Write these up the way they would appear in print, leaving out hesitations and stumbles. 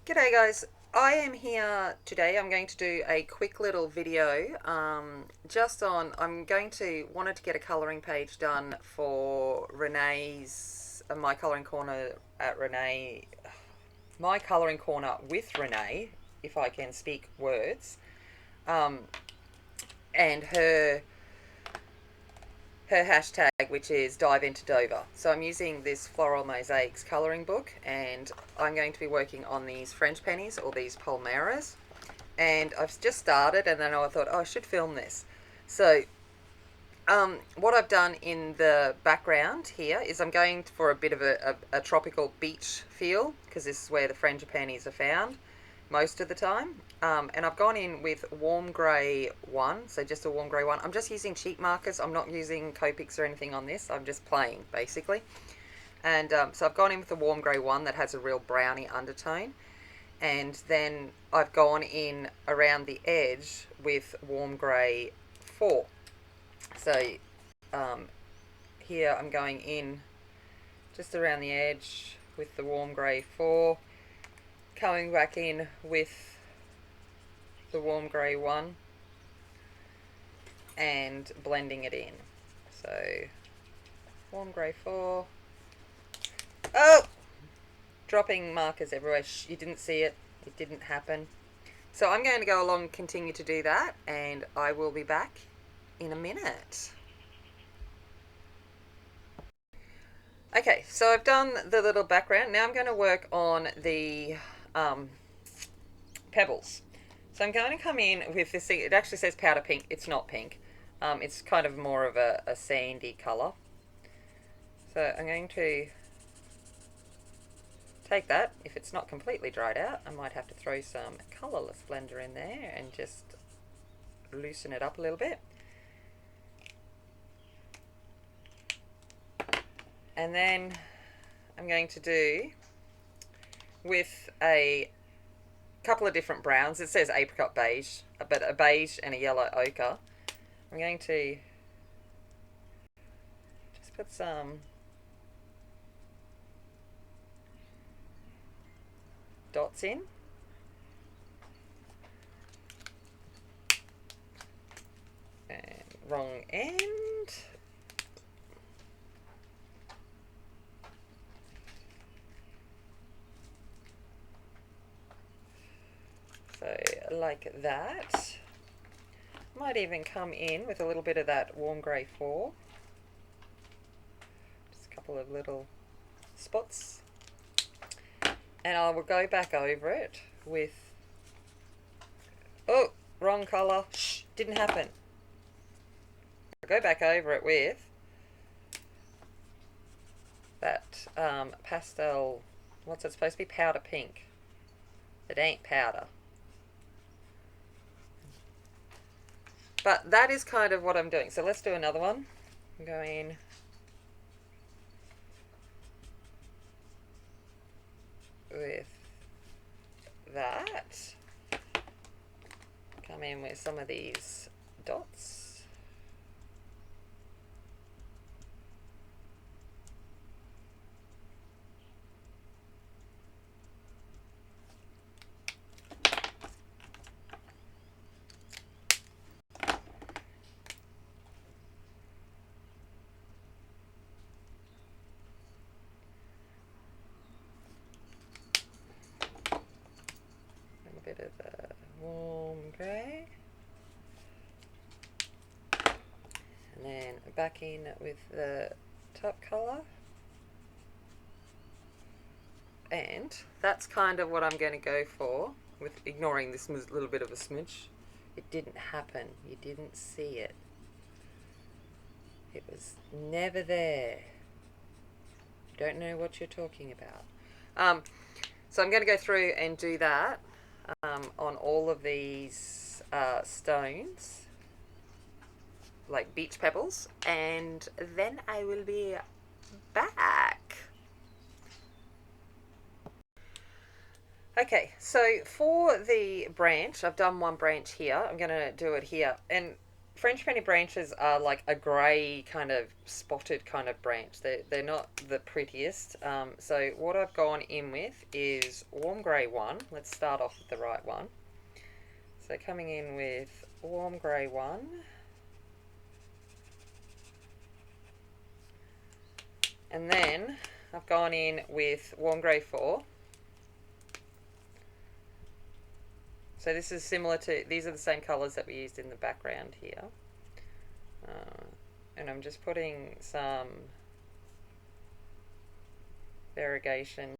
G'day guys, I am here today. I'm going to do a quick little video wanted to get a colouring page done for Renee's, my colouring corner at Rene, my colouring corner with Rene, if I can speak words, um, and her hashtag, which is Dive Into Dover. So I'm using this Floral Mosaics colouring book, and I'm going to be working on these French pennies, or these Palmeras. And I've just started, and then I thought, oh, I should film this. So what I've done in the background here is I'm going for a bit of a tropical beach feel, because this is where the frangipanis are found most of the time. And I've gone in with warm grey 1, so just a warm grey 1. I'm just using cheap markers. I'm not using Copics or anything on this. I'm just playing, basically. And so I've gone in with a warm grey 1 that has a real browny undertone. And then I've gone in around the edge with warm grey 4. So here I'm going in just around the edge with the warm grey 4, coming back in with the warm grey 1 and blending it in. So warm grey 4. Oh! Dropping markers everywhere. Shh, you didn't see it. It didn't happen. So I'm going to go along and continue to do that, and I will be back in a minute. Okay, so I've done the little background. Now I'm going to work on the pebbles. So I'm going to come in with this thing. It actually says powder pink. It's not pink. It's kind of more of a sandy colour. So I'm going to take that. If it's not completely dried out, I might have to throw some colourless blender in there and just loosen it up a little bit. And then I'm going to do with a couple of different browns. It says apricot beige, but a beige and a yellow ochre. I'm going to just put some dots in. And wrong end. So like that. Might even come in with a little bit of that warm grey 4. Just a couple of little spots. And I will go back over it with, oh, wrong colour. Shh, didn't happen. I'll go back over it with that pastel, what's it supposed to be? Powder pink. It ain't powder. But that is kind of what I'm doing. So let's do another one. I'm going with that. Come in with some of these dots. Bit of the warm grey, and then back in with the top colour, and that's kind of what I'm going to go for, with ignoring this little bit of a smidge. It didn't happen. You didn't see it. It was never there. You don't know what you're talking about. So I'm going to go through and do that on all of these stones, like beach pebbles, and then I will be back. Okay, so for the branch, I've done one branch here. I'm going to do it here. And French penny branches are like a grey kind of spotted kind of branch. They're not the prettiest. So what I've gone in with is warm grey one. Let's start off with the right one. So coming in with warm grey one. And then I've gone in with warm grey 4. So this is similar to, these are the same colours that we used in the background here. And I'm just putting some variegation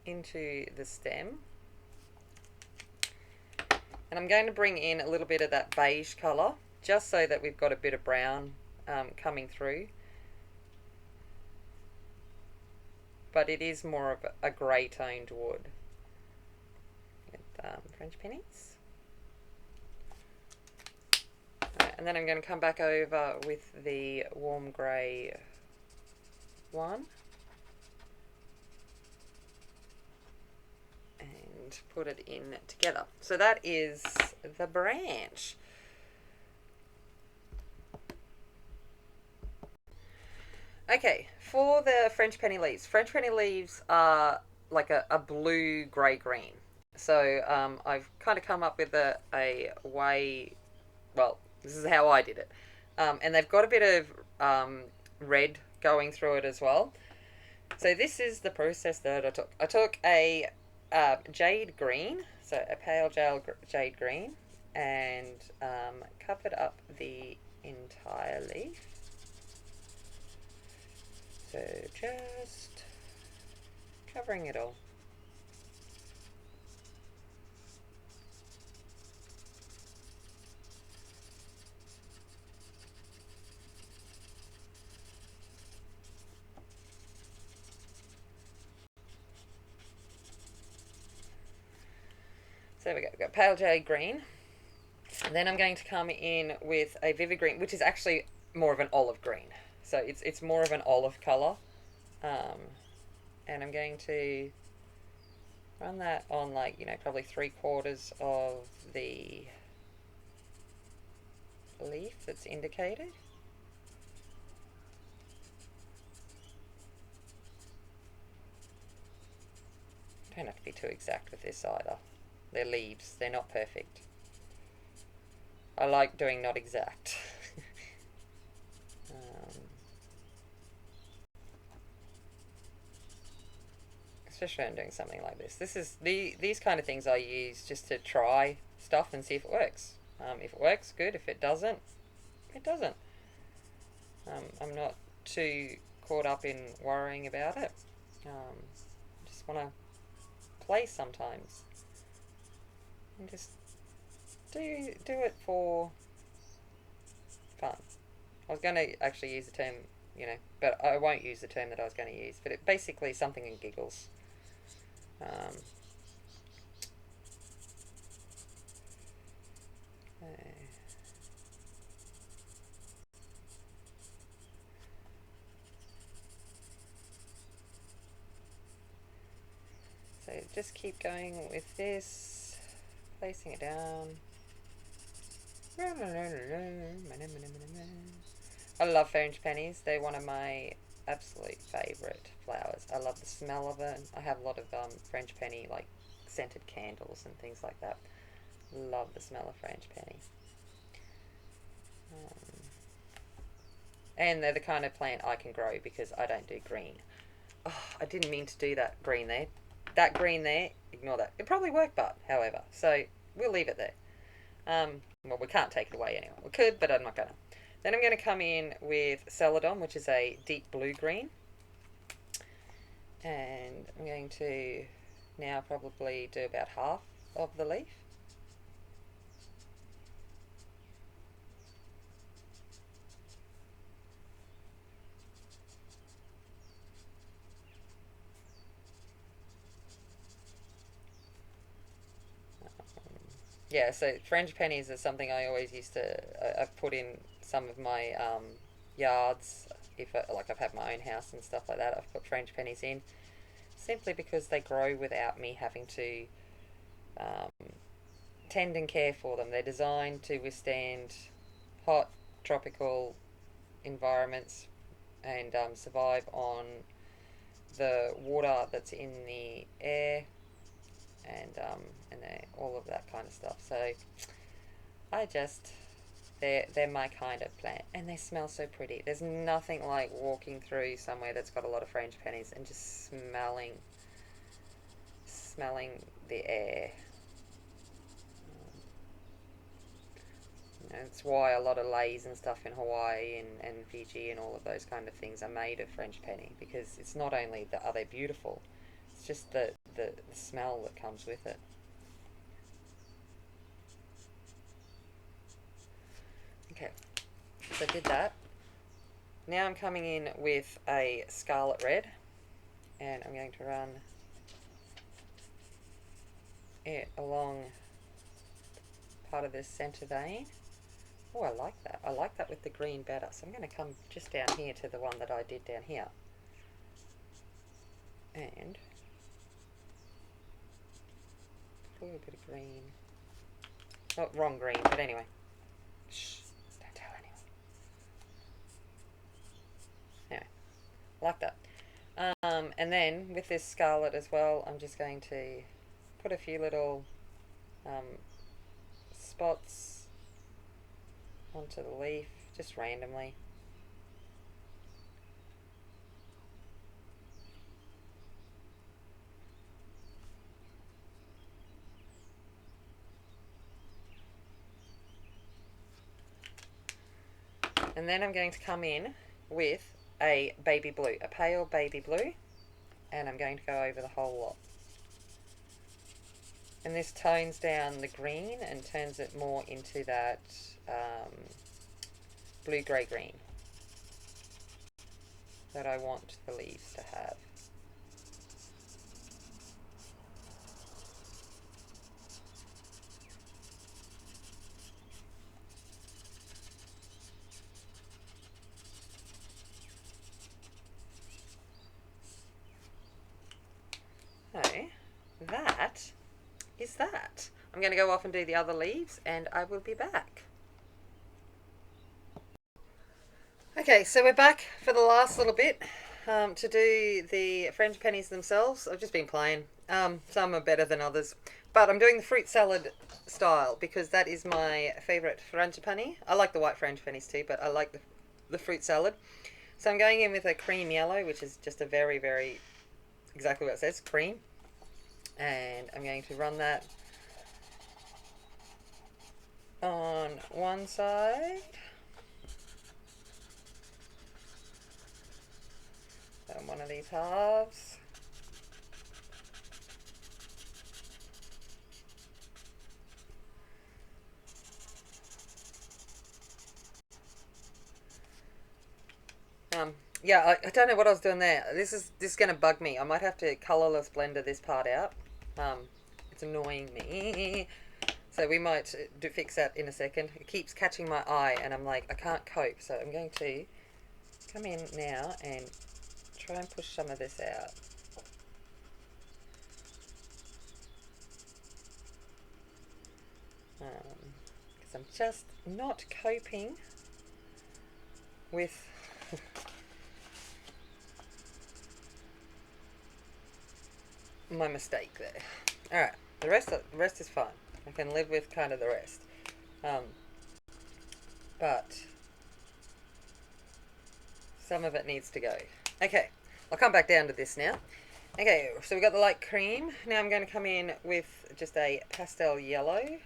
into the stem. And I'm going to bring in a little bit of that beige colour, just so that we've got a bit of brown coming through. But it is more of a grey toned wood. French pennies. And then I'm going to come back over with the warm grey one and put it in together. So that is the branch. Okay, for the French penny leaves are like a blue grey green. So I've kind of come up with a way, well, this is how I did it. And they've got a bit of red going through it as well. So this is the process that I took. I took a jade green, so a pale jade green, and covered up the entire leaf. So just covering it all. So there we go, we've got pale jade green. And then I'm going to come in with a vivid green, which is actually more of an olive green. So it's more of an olive colour. And I'm going to run that on, like, you know, probably 3/4 of the leaf that's indicated. Don't have to be too exact with this either. They're leaves, they're not perfect. I like doing not exact. Especially when I'm doing something like this. These kind of things I use just to try stuff and see if it works. If it works, good. If it doesn't, it doesn't. I'm not too caught up in worrying about it. Just want to play sometimes and just do it for fun. I was going to actually use the term, you know, but I won't use the term that I was going to use. But it basically something in giggles. So just keep going with this, placing it down. I love French pennies. They're one of my absolute favourite flowers. I love the smell of it. I have a lot of French penny, like, scented candles and things like that. Love the smell of French penny. And they're the kind of plant I can grow because I don't do green. Oh, I didn't mean to do that green there. That green there, ignore that. It probably worked, but however, so we'll leave it there. Well, we can't take it away anyway. We could, but I'm not going to. Then I'm going to come in with Celadon, which is a deep blue green. And I'm going to now probably do about half of the leaf. Yeah, so French pennies is something I always used to. I've put in some of my yards. If I've had my own house and stuff like that, I've put French pennies in simply because they grow without me having to tend and care for them. They're designed to withstand hot tropical environments and survive on the water that's in the air and all of that kind of stuff. So they're my kind of plant, and they smell so pretty. There's nothing like walking through somewhere that's got a lot of frangipanis and just smelling the air. That's why a lot of leis and stuff in Hawaii and Fiji and all of those kind of things are made of frangipani, because it's not only are they beautiful, it's just the smell that comes with it. Okay, so I did that. Now I'm coming in with a Scarlet Red, and I'm going to run it along part of this centre vein. Oh, I like that. I like that with the green better. So I'm going to come just down here to the one that I did down here. And a little bit of green. Oh, wrong green, but anyway. Shh, don't tell anyone. Anyway, like that. And then with this scarlet as well, I'm just going to put a few little spots onto the leaf, just randomly. And then I'm going to come in with a baby blue, a pale baby blue, and I'm going to go over the whole lot. And this tones down the green and turns it more into that blue-grey green that I want the leaves to have. So that is that. I'm going to go off and do the other leaves, and I will be back. Okay, so we're back for the last little bit to do the frangipanis themselves. I've just been playing. Some are better than others, but I'm doing the fruit salad style because that is my favourite frangipani. I like the white frangipanis too, but I like the fruit salad. So I'm going in with a cream yellow, which is just a very, very, exactly what it says, cream. And I'm going to run that on one side. On one of these halves. Yeah, I don't know what I was doing there. This is going to bug me. I might have to colourless blender this part out. It's annoying me. So we might fix that in a second. It keeps catching my eye and I'm like, I can't cope. So I'm going to come in now and try and push some of this out. Because I'm just not coping with my mistake there. Alright, the rest is fine. I can live with kind of the rest. But some of it needs to go. Okay, I'll come back down to this now. Okay, so we've got the light cream. Now I'm going to come in with just a pastel yellow.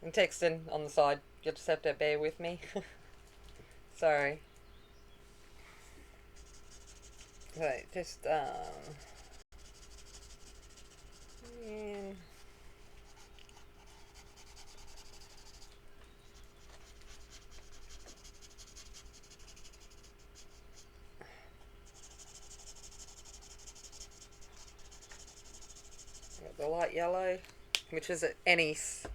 I'm texting on the side. You'll just have to bear with me. Sorry. Okay, just a light yellow, which is anise,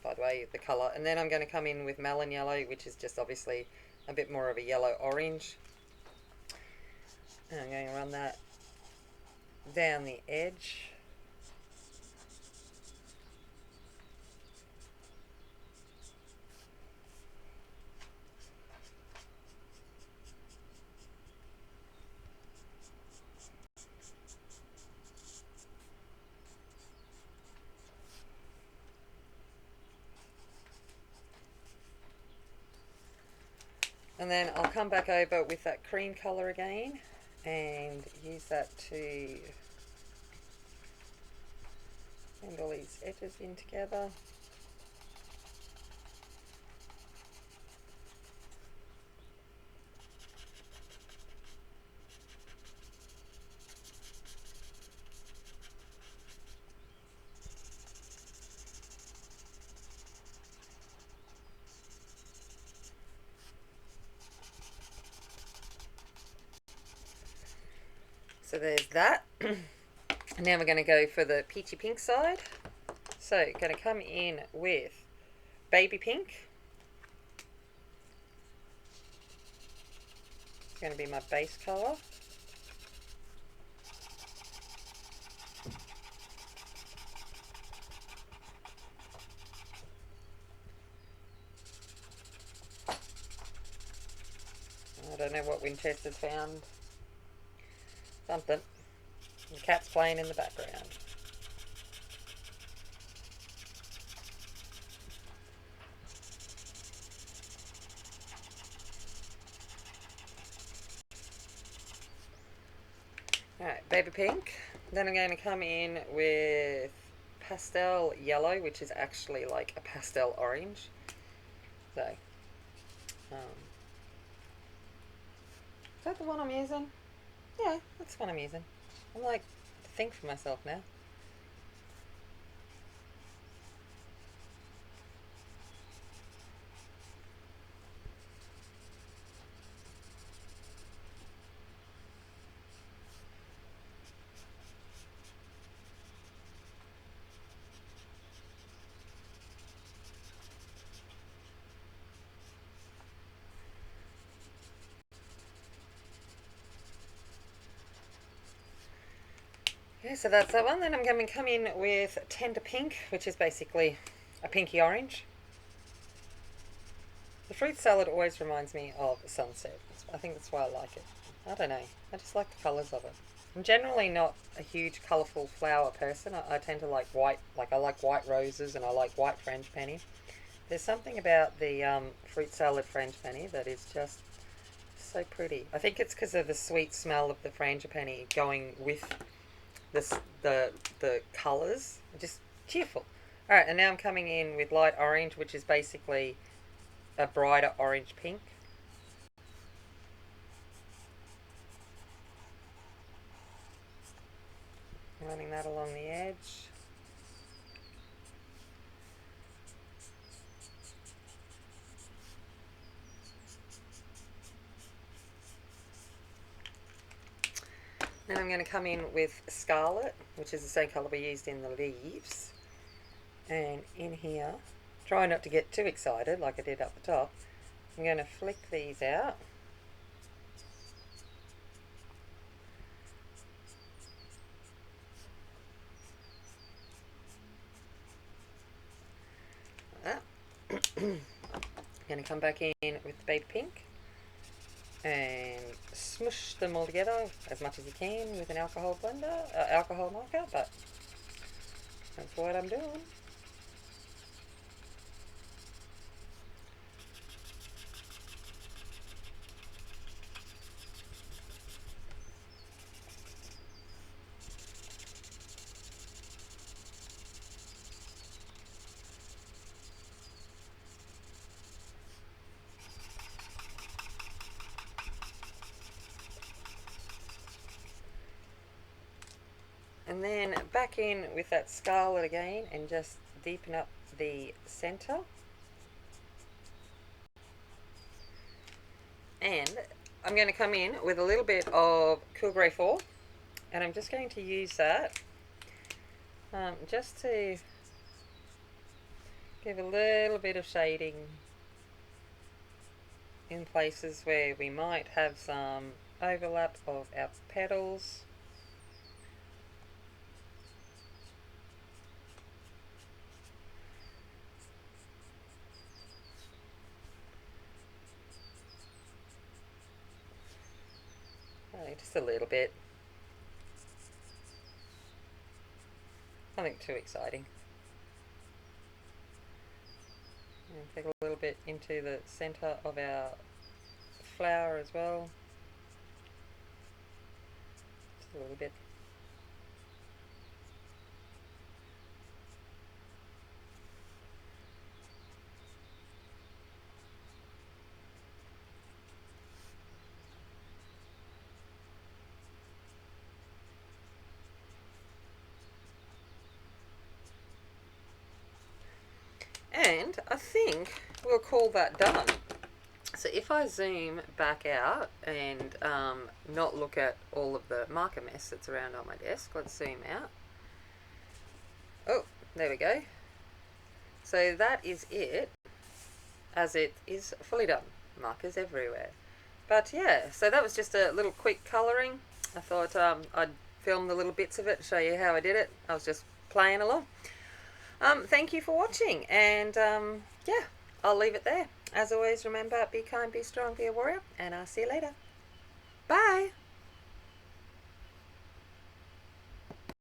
by the way, the colour. And then I'm going to come in with melon yellow, which is just obviously a bit more of a yellow orange. And I'm going to run that down the edge. And then I'll come back over with that cream colour again and use that to blend all these edges in together. So there's that. And now we're going to go for the peachy pink side. So going to come in with baby pink. It's going to be my base colour. I don't know what Winchester's found. Something. The cat's playing in the background. Alright, baby pink. Then I'm going to come in with pastel yellow, which is actually like a pastel orange. So, is that the one I'm using? Yeah, that's the one I'm using. I'm like, think for myself now. Okay, so that's that one. Then I'm going to come in with tender pink, which is basically a pinky orange. The fruit salad always reminds me of sunset. I think that's why I like it. I don't know. I just like the colours of it. I'm generally not a huge colourful flower person. I tend to like white, like I like white roses and I like white frangipani. There's something about the fruit salad frangipani that is just so pretty. I think it's because of the sweet smell of the frangipani going with the colours. Just cheerful. Alright, and now I'm coming in with light orange, which is basically a brighter orange pink. Running that along the edge. Then I'm going to come in with Scarlet, which is the same colour we used in the leaves. And in here, try not to get too excited like I did up the top. I'm going to flick these out. I'm going to come back in with the baby pink and smush them all together as much as you can with an alcohol blender, alcohol marker, but that's what I'm doing. And then back in with that scarlet again and just deepen up the centre. And I'm going to come in with a little bit of Cool Grey 4 and I'm just going to use that just to give a little bit of shading in places where we might have some overlap of our petals. Just a little bit. Nothing too exciting. And take a little bit into the centre of our flower as well. Just a little bit. And I think we'll call that done. So if I zoom back out and not look at all of the marker mess that's around on my desk, let's zoom out. Oh, there we go. So that is it, as it is fully done. Markers everywhere. But yeah, so that was just a little quick colouring. I thought I'd film the little bits of it, show you how I did it. I was just playing along. Thank you for watching, and yeah, I'll leave it there. As always, remember, be kind, be strong, be a warrior, and I'll see you later. Bye!